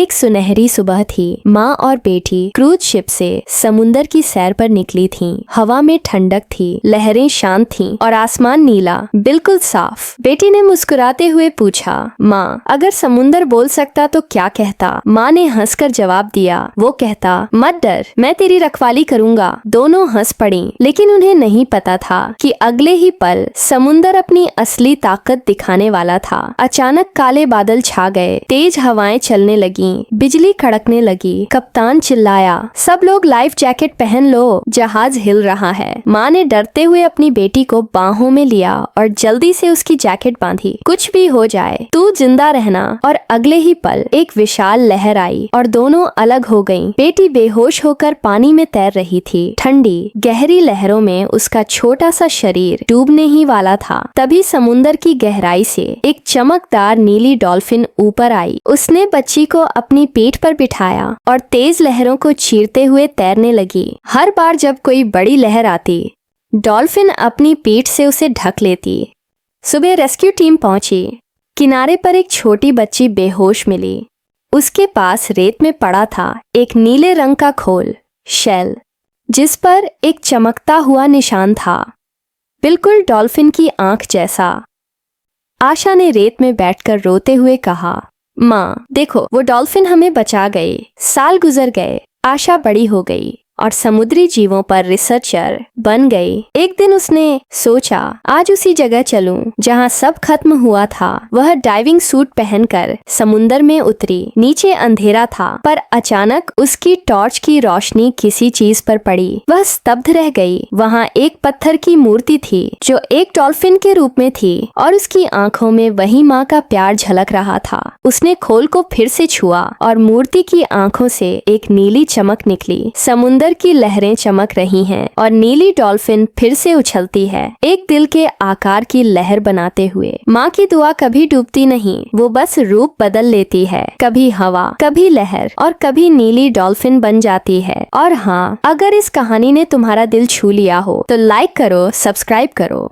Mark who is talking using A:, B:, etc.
A: एक सुनहरी सुबह थी। माँ और बेटी क्रूज शिप से समुंदर की सैर पर निकली थीं। हवा में ठंडक थी, लहरें शांत थीं और आसमान नीला, बिल्कुल साफ। बेटी ने मुस्कुराते हुए पूछा, माँ, अगर समुंदर बोल सकता तो क्या कहता? माँ ने हंसकर जवाब दिया, वो कहता, मत डर, मैं तेरी रखवाली करूँगा। दोनों हंस पड़ी, लेकिन उन्हें नहीं पता था कि अगले ही पल समुंदर अपनी असली ताकत दिखाने वाला था। अचानक काले बादल छा गए, तेज हवाएं चलने लगीं, बिजली कड़कने लगी। कप्तान चिल्लाया, सब लोग लाइफ जैकेट पहन लो, जहाज हिल रहा है। माँ ने डरते हुए अपनी बेटी को बाहों में लिया और जल्दी से उसकी जैकेट बांधी। कुछ भी हो जाए, तू जिंदा रहना। और अगले ही पल एक विशाल लहर आई और दोनों अलग हो गईं। बेटी बेहोश होकर पानी में तैर रही थी। ठंडी गहरी लहरों में उसका छोटा सा शरीर डूबने ही वाला था। तभी समुंदर की गहराई से एक चमकदार नीली डॉल्फिन ऊपर आई। उसने बच्ची को अपनी पीठ पर बिठाया और तेज लहरों को चीरते हुए तैरने लगी। हर बार जब कोई बड़ी लहर आती, डॉल्फिन अपनी पीठ से उसे ढक लेती। सुबह रेस्क्यू टीम पहुंची। किनारे पर एक छोटी बच्ची बेहोश मिली। उसके पास रेत में पड़ा था एक नीले रंग का खोल, शेल, जिस पर एक चमकता हुआ निशान था, बिल्कुल डॉल्फिन की आंख जैसा। आशा ने रेत में बैठकर रोते हुए कहा, माँ देखो, वो डॉल्फिन हमें बचा गई। साल गुजर गए, आशा बड़ी हो गई और समुद्री जीवों पर रिसर्चर बन गई। एक दिन उसने सोचा, आज उसी जगह चलूं जहां सब खत्म हुआ था। वह डाइविंग सूट पहनकर समुंदर में उतरी। नीचे अंधेरा था, पर अचानक उसकी टॉर्च की रोशनी किसी चीज पर पड़ी। वह स्तब्ध रह गई। वहां एक पत्थर की मूर्ति थी जो एक डॉल्फिन के रूप में थी और उसकी आंखों में वही माँ का प्यार झलक रहा था। उसने खोल को फिर से छुआ और मूर्ति की आंखों से एक नीली चमक निकली। समुंदर की लहरें चमक रही हैं और नीली डॉल्फिन फिर से उछलती है, एक दिल के आकार की लहर बनाते हुए। माँ की दुआ कभी डूबती नहीं, वो बस रूप बदल लेती है। कभी हवा, कभी लहर और कभी नीली डॉल्फिन बन जाती है। और हाँ, अगर इस कहानी ने तुम्हारा दिल छू लिया हो तो लाइक करो, सब्सक्राइब करो।